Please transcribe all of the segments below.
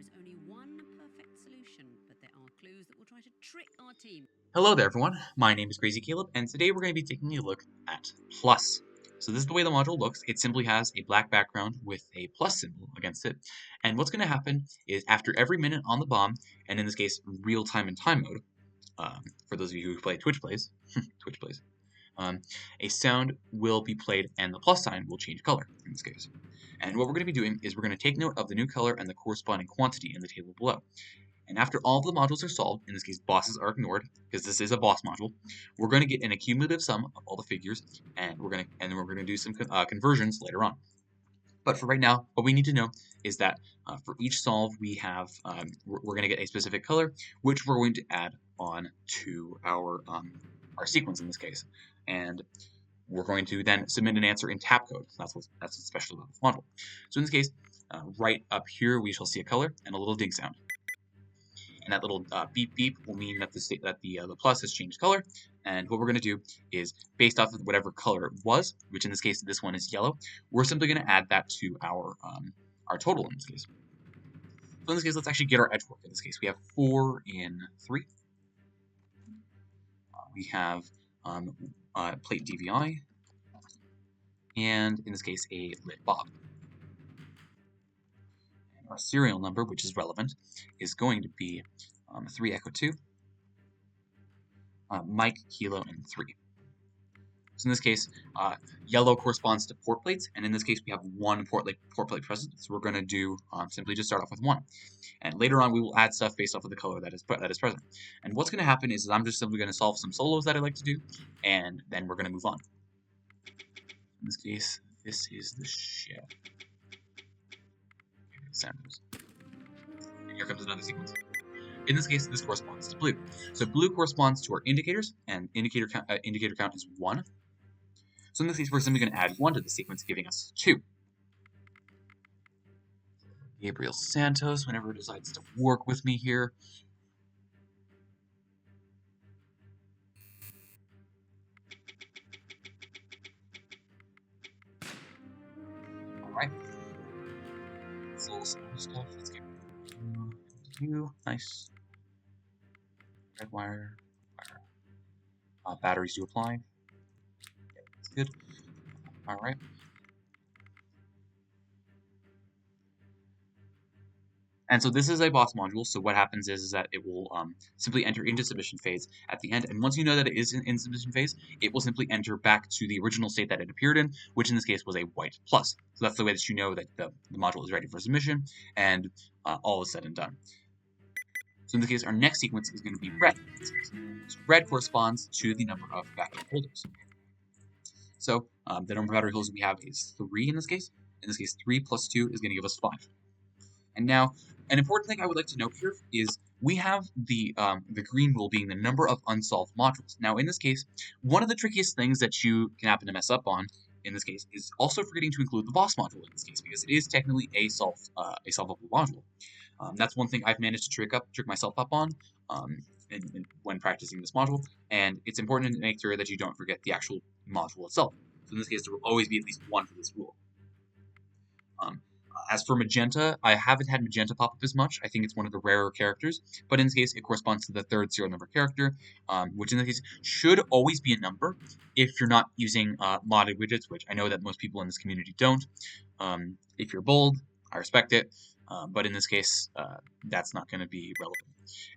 is only one perfect solution, but there are clues that will try to trick our team. Hello there, everyone. My name is Crazy Caleb, and today we're going to be taking a look at plus. So this is the way the module looks. It simply has a black background with a plus symbol against it. And what's going to happen is after every minute on the bomb, and in this case, real time and time mode, for those of you who play Twitch plays, Twitch plays, a sound will be played and the plus sign will change color in this case. And what we're going to be doing is we're going to take note of the new color and the corresponding quantity in the table below. And after all of the modules are solved, in this case bosses are ignored, because this is a boss module, we're going to get an accumulative sum of all the figures, and we're going to do some conversions later on. But for right now, what we need to know is that for each solve we have, we're going to get a specific color, which we're going to add on to our sequence in this case. And we're going to then submit an answer in tap code. That's what's special about this module. So in this case, right up here we shall see a color and a little ding sound. And that little beep beep will mean that the plus has changed color. And what we're going to do is, based off of whatever color it was, which in this case this one is yellow, we're simply going to add that to our total in this case. So in this case, let's actually get our edge work. In this case, we have 4 in 3. We have plate DVI, and in this case a lit bob. Our serial number, which is relevant, is going to be 3 Echo 2, Mike, Kilo, and 3. So in this case, yellow corresponds to port plates, and in this case we have one port plate present, so we're going to do simply just start off with 1. And later on we will add stuff based off of the color that is present. And what's going to happen is I'm just simply going to solve some solos that I like to do, and then we're going to move on. In this case, this is the shell. Samples. And here comes another sequence. In this case, this corresponds to blue. So blue corresponds to our indicators, and indicator count is 1. So in this case, we're simply going to add 1 to the sequence, giving us 2. Gabriel Santos, whenever it decides to work with me here. Alright. So stuff, let's get you. Nice. Red wire. Batteries to apply. Okay, that's good. Alright. And so this is a boss module, so what happens is that it will simply enter into submission phase at the end, and once you know that it is in submission phase, it will simply enter back to the original state that it appeared in, which in this case was a white plus. So that's the way that you know that the module is ready for submission, and all is said and done. So in this case, our next sequence is going to be red. So red corresponds to the number of battery holders. So the number of battery holders we have is 3 in this case. In this case, 3 plus 2 is going to give us 5. And now, an important thing I would like to note here is we have the green rule being the number of unsolved modules. Now, in this case, one of the trickiest things that you can happen to mess up on, in this case, is also forgetting to include the boss module in this case, because it is technically a solvable module. That's one thing I've managed to trick myself up on when practicing this module, and it's important to make sure that you don't forget the actual module itself. So in this case, there will always be at least 1 for this rule. As for magenta, I haven't had magenta pop up as much. I think it's one of the rarer characters, but in this case, it corresponds to the 3rd serial number character, which in this case should always be a number if you're not using modded widgets, which I know that most people in this community don't. If you're bold, I respect it, but in this case, that's not going to be relevant.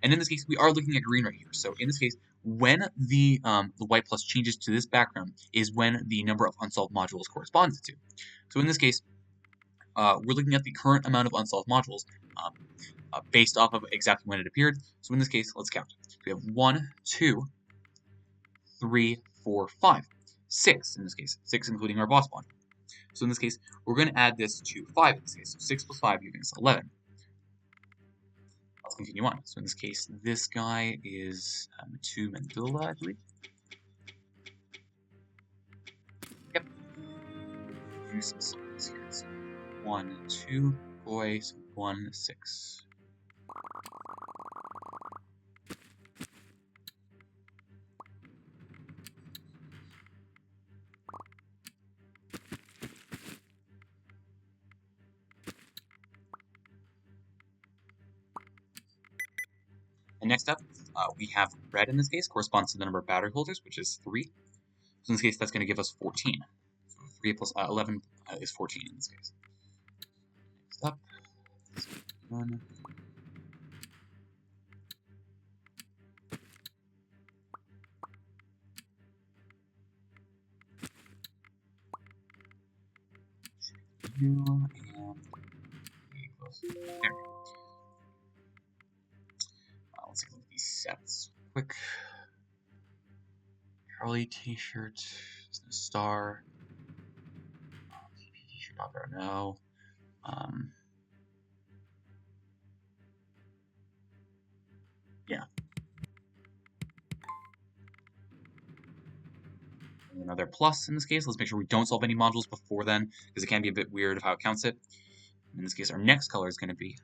And in this case, we are looking at green right here. So in this case, when the white plus changes to this background is when the number of unsolved modules corresponds to. So in this case, we're looking at the current amount of unsolved modules based off of exactly when it appeared. So in this case, let's count. We have 1, 2, 3, 4, 5, 6 in this case, 6 including our boss module. So in this case, we're going to add this to 5 in this case. So 6 plus 5 giving us 11. Let's continue on. So in this case, this guy is 2 Mandula, I believe. Yep. Do some sums here. So 1, 2, boys, 1, 6. next up, we have red in this case, corresponds to the number of battery holders, which is 3. So in this case, that's going to give us 14. So 3 plus 11 is 14 in this case. Next up, 1. And there. Let's take a look at these sets quick. Charlie t-shirt, star. TP t-shirt out there now. Yeah. Another plus in this case. Let's make sure we don't solve any modules before then, because it can be a bit weird of how it counts it. In this case, our next color is going to be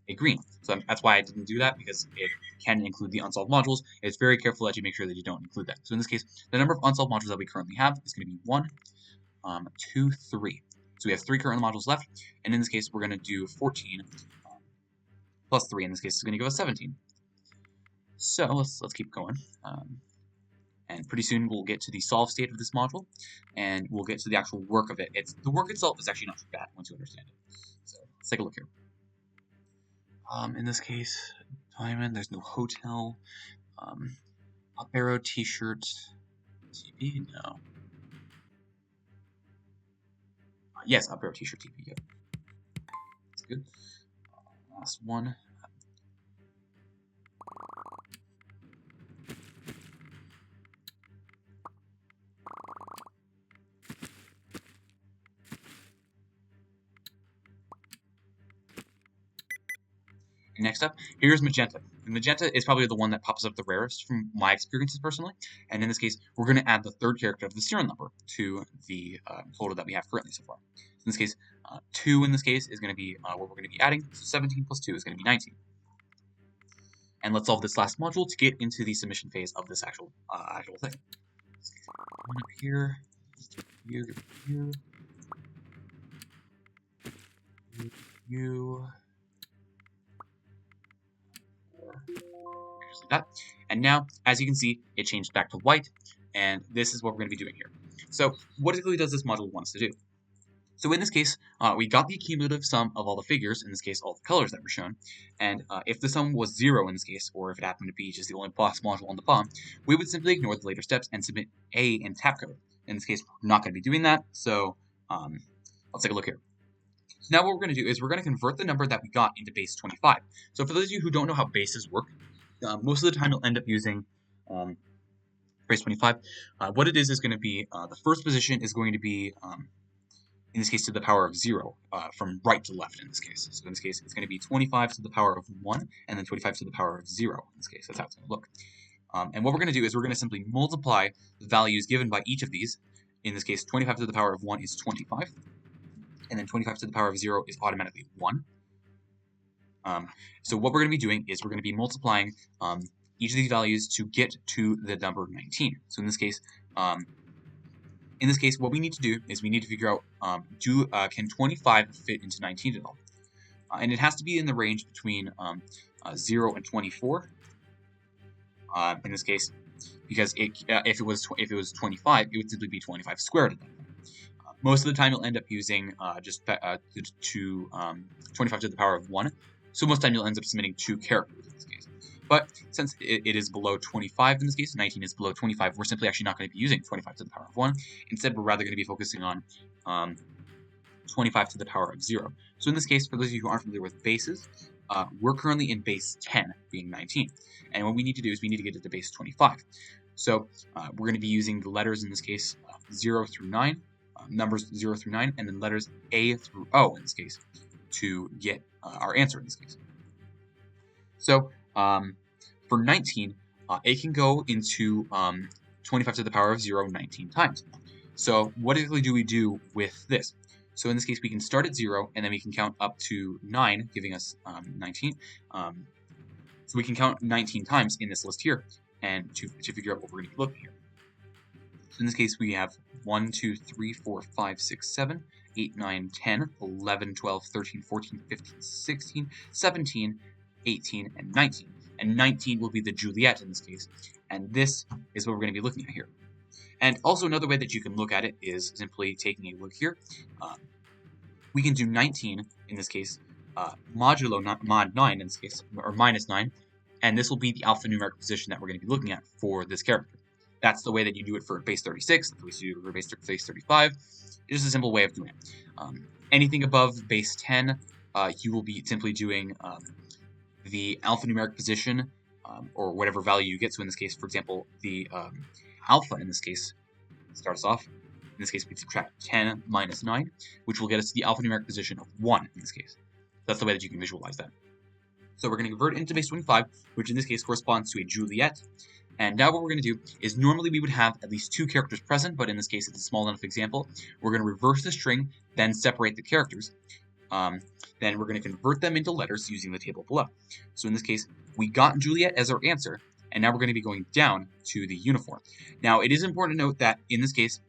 a green. So that's why I didn't do that, because it can include the unsolved modules. It's very careful that you make sure that you don't include that. So in this case, the number of unsolved modules that we currently have is going to be 1, 2, 3. So we have 3 current modules left, and in this case, we're going to do 14 plus 3. In this case, is going to give us 17. So let's keep going. And pretty soon we'll get to the solve state of this module, and we'll get to the actual work of it. The work itself is actually not too bad once you understand it. So let's take a look here. In this case, diamond, there's no hotel. Up arrow, t-shirt, TP, no. Yes, up arrow, t-shirt, TP, yeah. That's good. Last one. Next up, here's magenta. And magenta is probably the one that pops up the rarest from my experiences personally. And in this case, we're going to add the third character of the serial number to the total that we have currently so far. So in this case, 2 in this case is going to be what we're going to be adding. So 17 plus 2 is going to be 19. And let's solve this last module to get into the submission phase of this actual thing. One up here, here, you. Just like that. And now, as you can see, it changed back to white, and this is what we're going to be doing here. So what exactly does this module want us to do? So in this case, we got the cumulative sum of all the figures, in this case all the colors that were shown, and if the sum was 0 in this case, or if it happened to be just the only box module on the bottom, we would simply ignore the later steps and submit A in tab code. In this case, we're not going to be doing that, so let's take a look here. So now what we're going to do is we're going to convert the number that we got into base 25. So for those of you who don't know how bases work, most of the time you'll end up using base 25. What it is going to be, the first position is going to be, in this case, to the power of 0, from right to left in this case. So in this case, it's going to be 25 to the power of 1, and then 25 to the power of 0 in this case. That's how it's going to look. And what we're going to do is we're going to simply multiply the values given by each of these. In this case, 25 to the power of 1 is 25. And then 25 to the power of 0 is automatically 1. So what we're going to be doing is we're going to be multiplying each of these values to get to the number 19. So in this case, what we need to do is we need to figure out can 25 fit into 19 at all? And it has to be in the range between 0 and 24. In this case, because if it was 25, it would simply be 25 squared at that point. Most of the time, you'll end up using just 25 to the power of 1. So most of the time, you'll end up submitting 2 characters in this case. But since it is below 25 in this case, 19 is below 25, we're simply actually not going to be using 25 to the power of 1. Instead, we're rather going to be focusing on 25 to the power of 0. So in this case, for those of you who aren't familiar with bases, we're currently in base 10, being 19. And what we need to do is we need to get it to base 25. So we're going to be using the letters in this case 0 through 9. Numbers 0 through 9, and then letters A through O in this case to get our answer in this case. So for 19, it can go into 25 to the power of 0 19 times. So what exactly do we do with this? So in this case, we can start at 0, and then we can count up to 9, giving us 19. So we can count 19 times in this list here, and to figure out what we're going to be looking here. So in this case, we have 1, 2, 3, 4, 5, 6, 7, 8, 9, 10, 11, 12, 13, 14, 15, 16, 17, 18, and 19. And 19 will be the Juliet in this case. And this is what we're going to be looking at here. And also another way that you can look at it is simply taking a look here. We can do 19 in this case, modulo mod 9 in this case, or minus 9, and this will be the alphanumeric position that we're going to be looking at for this character. That's the way that you do it for base 36, that's the way you do it for base 35. It's just a simple way of doing it. Anything above base 10, you will be simply doing the alphanumeric position, or whatever value you get. So in this case, for example, the alpha in this case starts off. In this case, we subtract 10 minus 9, which will get us to the alphanumeric position of 1 in this case. That's the way that you can visualize that. So we're going to convert it into base 25, which in this case corresponds to a Juliet. And now what we're going to do is normally we would have at least 2 characters present, but in this case it's a small enough example. We're going to reverse the string, then separate the characters. Then we're going to convert them into letters using the table below. So in this case, we got Juliet as our answer, and now we're going to be going down to the uniform. Now, it is important to note that in this case,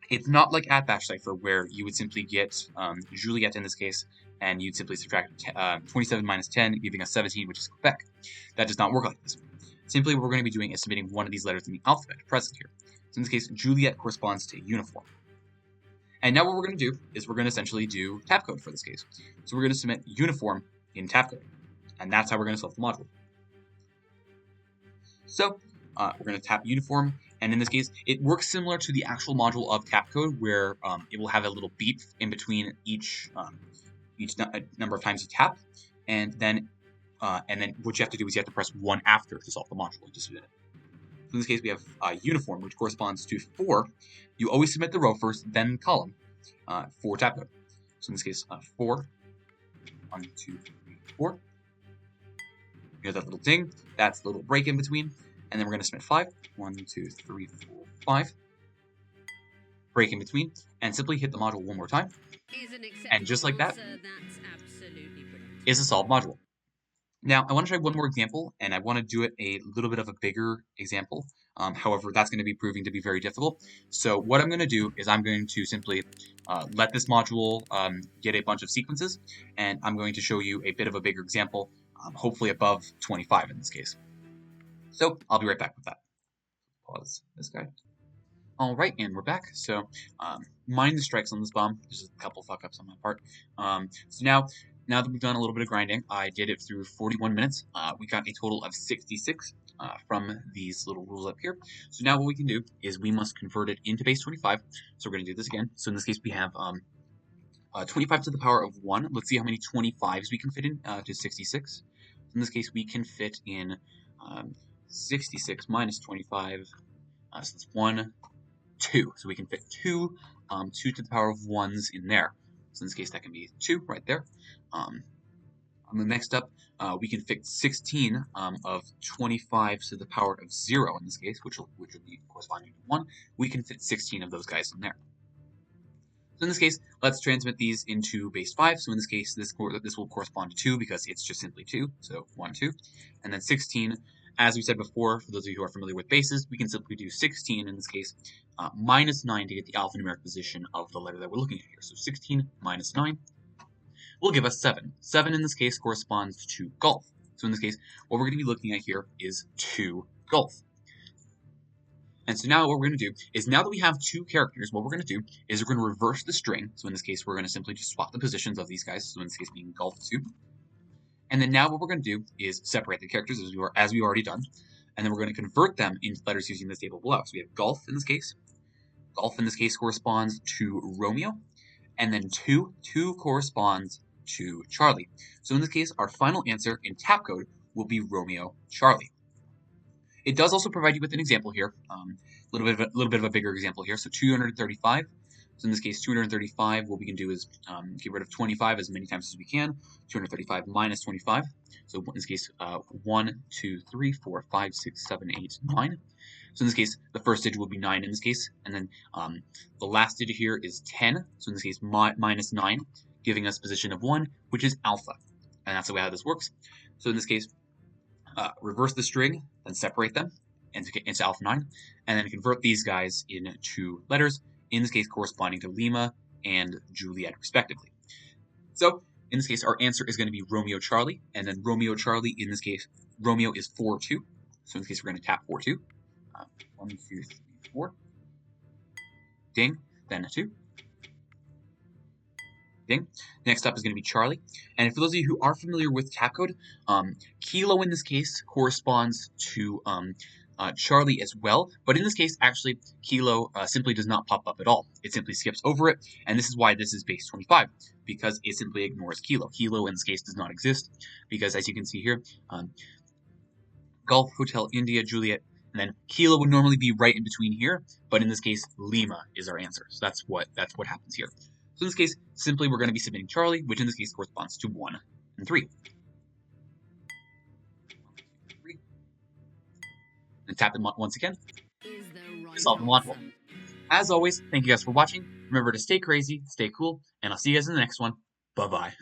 it's not like at Bash Cipher where you would simply get Juliet in this case, and you'd simply subtract 27 minus 10, giving us 17, which is Quebec. That does not work like this. Simply what we're going to be doing is submitting one of these letters in the alphabet present here. So in this case, Juliet corresponds to uniform. And now what we're going to do is we're going to essentially do tab code for this case. So we're going to submit uniform in tab code. And that's how we're going to solve the module. So we're going to tap uniform. And in this case, it works similar to the actual module of tap code, where it will have a little beep in between each number of times you tap. And then what you have to do is you have to press 1 after to solve the module. Just so in this case, we have uniform, which corresponds to 4. You always submit the row first, then column for tab code. So in this case, 4. 1, 2, 3, 4. Here's that little ding. That's the little break in between. And then we're going to submit 5. 1, 2, 3, 4, 5. Break in between. And simply hit the module one more time. And just like that is a solved module. Now, I want to try one more example, and I want to do it a little bit of a bigger example. However, that's going to be proving to be very difficult. So what I'm going to do is I'm going to simply let this module get a bunch of sequences, and I'm going to show you a bit of a bigger example, hopefully above 25 in this case. So I'll be right back with that. Pause this guy. All right, and we're back. So mind the strikes on this bomb. There's a couple fuck-ups on my part. So now that we've done a little bit of grinding, I did it through 41 minutes. We got a total of 66 from these little rules up here. So now what we can do is we must convert it into base 25. So we're going to do this again. So in this case, we have 25 to the power of 1. Let's see how many 25s we can fit in to 66. In this case, we can fit in 66 minus 25. So that's 1, 2. So we can fit 2 to the power of 1s in there. So in this case, that can be 2 right there. On the next up, we can fit 16 of 25 to the power of 0 in this case, which will be corresponding to 1. We can fit 16 of those guys in there. So in this case, let's transmit these into base 5. So in this case, this will correspond to 2 because it's just simply 2. So 1, 2. And then 16, as we said before, for those of you who are familiar with bases, we can simply do 16 in this case, minus 9 to get the alphanumeric position of the letter that we're looking at here. So 16 minus 9 will give us 7. 7 in this case corresponds to golf. So in this case, what we're going to be looking at here is 2 golf. And so now what we're going to do is, now that we have 2 characters, what we're going to do is we're going to reverse the string. So in this case, we're going to simply just swap the positions of these guys. So in this case being golf 2. And then now what we're going to do is separate the characters as we've already done. And then we're going to convert them into letters using this table below. So we have golf in this case. Golf in this case corresponds to Romeo. And then 2 corresponds to Charlie. So in this case, our final answer in tap code will be Romeo Charlie. It does also provide you with an example here, a little bit of a bigger example here. So 235. So in this case, 235, what we can do is get rid of 25 as many times as we can. 235 minus 25. So in this case, 1, 2, 3, 4, 5, 6, 7, 8, 9. So in this case, the first digit will be 9 in this case. And then the last digit here is 10. So in this case, minus 9, giving us position of 1, which is alpha. And that's the way how this works. So in this case, reverse the string, then separate them into alpha 9, and then convert these guys into letters, in this case corresponding to Lima and Juliet respectively. So In this case, our answer is going to be Romeo Charlie, and then Romeo Charlie, in this case, Romeo is 4-2. So in this case, we're going to tap 4-2. 1, 2, 3, 4. Ding, then a 2. Ding. Next up is going to be Charlie. And for those of you who are familiar with tap code, Kilo in this case corresponds to Charlie as well. But in this case, actually, Kilo simply does not pop up at all. It simply skips over it. And this is why this is base 25, because it simply ignores Kilo. Kilo in this case does not exist, because as you can see here, Golf, Hotel, India, Juliet, and then Kilo would normally be right in between here, but in this case, Lima is our answer. So that's what happens here. So in this case, simply we're going to be submitting Charlie, which in this case corresponds to 1 and 3. 1, 2, 3. And tap them once again to solve the module. As always, thank you guys for watching. Remember to stay crazy, stay cool, and I'll see you guys in the next one. Bye-bye.